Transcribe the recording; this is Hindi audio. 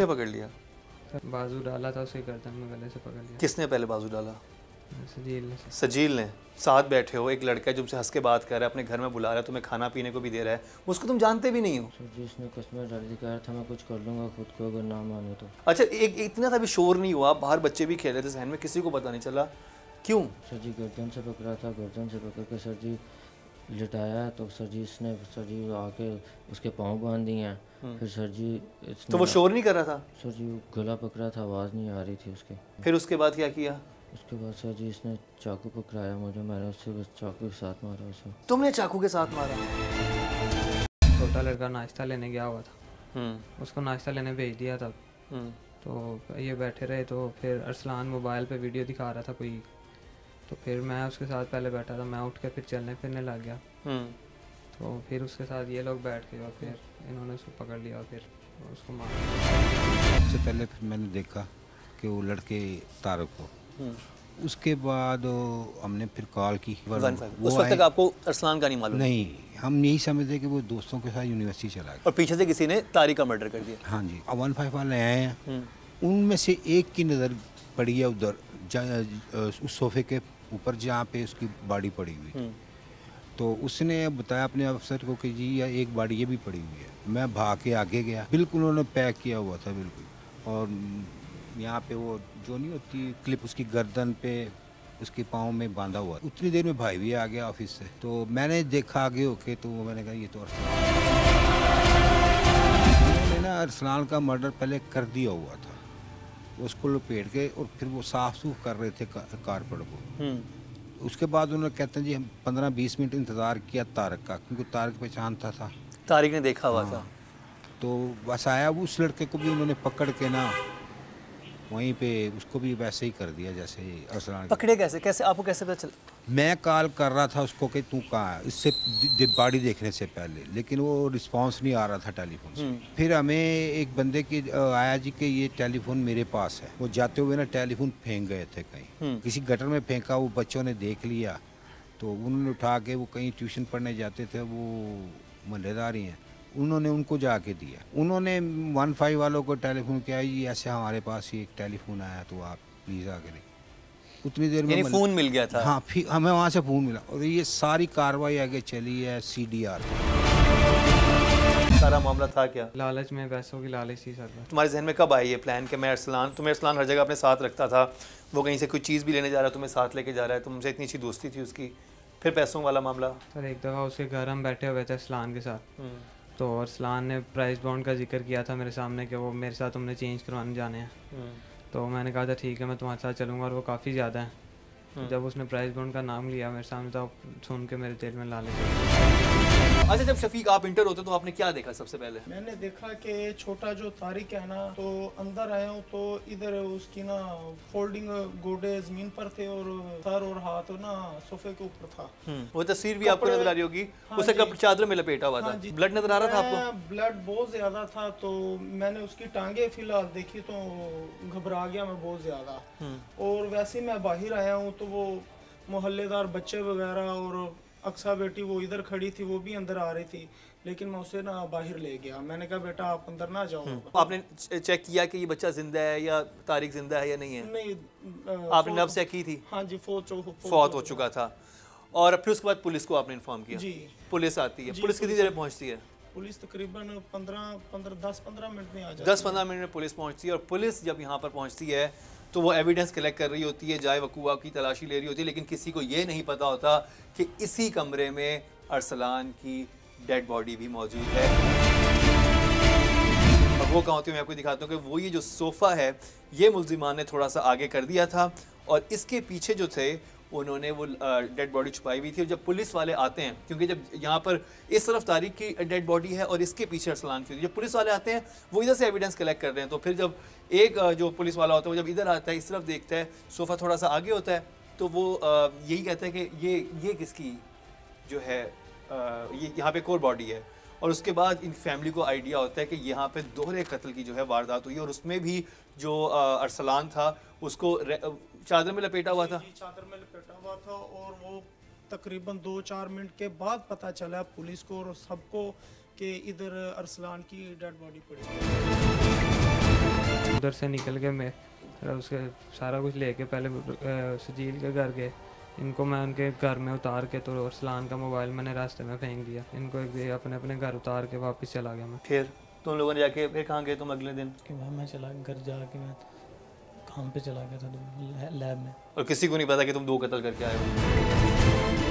किसने पकड़ लिया? बाजू डाला था उसके गर्दन में, गले से पकड़ लिया। किसने पहले बाजू डाला? सजील ने। सजील ने। साथ बैठे हो, एक लड़का है जो तुमसे हंस के बात कर रहा है, अपने घर में बुला रहा है, तुम्हें खाना पीने को भी दे रहा है, उसको तुम जानते भी नहीं हो। सर जी इसने कस्म डाली, कह रहा था मैं कुछ कर लूँगा खुद को अगर ना माने तो। अच्छा, एक इतना सा भी शोर नहीं हुआ? बाहर बच्चे भी खेल रहे थे सहन में, किसी को पता नहीं चला? क्यों? सर जी गर्दन से पकड़ा था, गर्दन से पकड़ के सर जी लिटाया, तो सर जी इसने सर जी आके उसके पाँव बांध दिए हैं। फिर सर जी तो वो शोर नहीं कर रहा था? सर जी गला पकड़ा था, आवाज़ नहीं आ रही थी उसके। फिर उसके बाद क्या किया? उसके बाद सर जी इसने चाकू पकड़ाया मुझे, मैंने उससे बस चाकू के साथ मारा उसे। तुमने चाकू के साथ मारा? छोटा लड़का नाश्ता लेने गया हुआ था, उसको नाश्ता लेने भेज दिया था। तो ये बैठे रहे, तो फिर अरसलान मोबाइल पे वीडियो दिखा रहा था कोई, तो फिर मैं उसके साथ पहले बैठा था, मैं उठ के फिर चलने फिरने लग गया। तो फिर उसके साथ ये लोग बैठ गए और फिर इन्होंने उसको पकड़ लिया और फिर उसको मारा। सबसे पहले फिर मैंने देखा कि वो लड़के तारक को, उसके बाद हमने फिर कॉल की। उस वक्त तक आपको अरसलान का नहीं मालूम? नहीं, हम यही समझते कि वो दोस्तों के साथ यूनिवर्सिटी चला गया और पीछे से किसी ने तारिक का मर्डर कर दिया। हाँ जी, 15 वाले आए हैं, उनमें से एक की नज़र पड़ी है उधर उस सोफे के ऊपर जहाँ पे उसकी बॉडी पड़ी हुई। तो उसने बताया अपने अफसर को कि जी यह एक बॉडी ये भी पड़ी हुई है। मैं भाग के आगे गया, बिल्कुल उन्होंने पैक किया हुआ था बिल्कुल, और यहाँ पे वो जो नहीं होती क्लिप उसकी गर्दन पे उसके पाँव में बांधा हुआ। उतनी देर में भाई भी आ गया ऑफिस से, तो मैंने देखा आगे होके, तो मैंने कहा ये तो उन्होंने ना अरसलान का मर्डर पहले कर दिया हुआ था, उसको लपेट के और फिर वो साफ सूफ कर रहे थे कारपेट को। उसके बाद उन्होंने कहते हैं जी हम 15-20 मिनट इंतज़ार किया तारक का, क्योंकि तारक पहचान था तारिक ने देखा हुआ था। तो बस आया, उस लड़के को भी उन्होंने पकड़ के ना वहीं पे उसको भी वैसे ही कर दिया जैसे अरसलान। पकड़े कैसे? कैसे आपको कैसे पता चला? मैं कॉल कर रहा था उसको कि तू कहाँ है, इससे बॉडी देखने से पहले, लेकिन वो रिस्पांस नहीं आ रहा था टेलीफोन से। फिर हमें एक बंदे की आया जी कि ये टेलीफोन मेरे पास है। वो जाते हुए ना टेलीफोन फेंक गए थे कहीं, किसी गटर में फेंका, वो बच्चों ने देख लिया, तो उन्होंने उठा के, वो कहीं ट्यूशन पढ़ने जाते थे, वो मोहल्लेदार ही हैं, उन्होंने उनको जाके दिया। उन्होंने 15 वालों को टेलीफोन किया, जी ऐसे हमारे पास ही एक टेलीफोन आया, तो आप प्लीज़ आके दें। उतनी देर में फ़ोन मिल गया था? हाँ, फिर हमें वहाँ से फ़ोन मिला और ये सारी कार्रवाई आगे चली है CDR। सारा मामला था क्या? लालच में, पैसों की लालच थी सर। तुम्हारे जहन में कब आया ये प्लान कि मैं अरसलान, तुम्हें अरसलान हर जगह अपने साथ रखता था, वो कहीं से कोई चीज़ भी लेने जा रहा है तुम्हें साथ लेके जा रहा है, तुमसे इतनी अच्छी दोस्ती थी उसकी, फिर पैसों वाला मामला? सर एक दफ़ा उसके घर हम बैठे हुए थे अरसलान के साथ, तो अरसलान ने प्राइस बॉन्ड का जिक्र किया था मेरे सामने कि वो मेरे साथ तुमने चेंज करवाने जाने हैं। तो मैंने कहा था ठीक है मैं तुम्हारे साथ चलूँगा, और वो काफ़ी ज़्यादा है। जब उसने प्राइस बॉन्ड का नाम लिया मेरे सामने, तो सुन के मेरे दिल में लालच। अच्छा, जब शफीक आप इंटर होते तो आपने क्या देखा सबसे पहले? मैंने देखा कि छोटा जो तारिक है ना, तो अंदर आया हूँ तो इधर उसकी ना फोल्डिंग गोडे जमीन पर थे और सर और हाथ ना सोफे के ऊपर था। वो तस्वीर भी आपको नजर आ रही होगी। उसे चादर में लपेटा हुआ था। ब्लड नजर आ रहा था आपको? ब्लड बहुत ज्यादा था, तो मैंने उसकी टांगे फिलहाल देखी तो घबरा गया मैं बहुत ज्यादा। और वैसे ही मैं बाहर आया हूँ तो वो मोहल्लेदार बच्चे वगैरह और अक्सा बेटी वो इधर खड़ी थी, वो भी अंदर आ रही थी, लेकिन मैं उसे ना बाहर ले गया। मैंने कहा बेटा आप अंदर ना जाओ। आपने चेक किया कि ये बच्चा जिंदा है या तारिक जिंदा है या नहीं है? नहीं। आपने नब्ज चेक की थी? हाँ जी, फौत हो चुका था। और फिर उसके बाद पुलिस को आपने इन्फॉर्म किया? जी। पुलिस आती है? पुलिस कितनी देर में पहुंचती है? पुलिस तकरीबन 10-15 मिनट में आ जाती है। 10-15 मिनट में पुलिस पहुंचती है। और पुलिस जब यहाँ पर पहुंचती है तो वो एविडेंस कलेक्ट कर रही होती है, जाए वकूआ की तलाशी ले रही होती है, लेकिन किसी को ये नहीं पता होता कि इसी कमरे में अरसलान की डेड बॉडी भी मौजूद है। और वो कहाँ होती है मैं आपको दिखाता हूँ कि वो ये जो सोफ़ा है ये मुल्जिमान ने थोड़ा सा आगे कर दिया था, और इसके पीछे जो थे उन्होंने वो डेड बॉडी छुपाई हुई थी। और जब पुलिस वाले आते हैं, क्योंकि जब यहाँ पर इस तरफ तारिक की डेड बॉडी है और इसके पीछे अरसलान की, जब पुलिस वाले आते हैं वो इधर से एविडेंस कलेक्ट कर रहे हैं, तो फिर जब एक जो पुलिस वाला होता है वो जब इधर आता है, इस तरफ देखता है, सोफ़ा थोड़ा सा आगे होता है, तो वो यही कहता है कि ये किसकी जो है ये यहाँ पे एक और बॉडी है। और उसके बाद इन फैमिली को आइडिया होता है कि यहाँ पे दोहरे कत्ल की जो है वारदात हुई, और उसमें भी जो अरसलान था उसको चादर में लपेटा हुआ था। चादर में लपेटा हुआ था, और वो तकरीबन 2-4 मिनट के बाद पता चला पुलिस को और सबको कि इधर अरसलान की डेड बॉडी पड़ी। उधर से निकल के मैं उसके सारा कुछ लेके पहले सजील के घर गए। इनको मैं उनके घर में उतार के तो अरसलान का मोबाइल मैंने रास्ते में फेंक दिया। इनको अपने अपने घर उतार के वापस चला गया मैं। फिर तुम लोगों ने जाके फिर कहाँ गए तुम अगले दिन? कि मैं चला घर जाके मैं काम पे चला गया था लैब में, और किसी को नहीं पता कि तुम 2 कत्ल करके आए हो?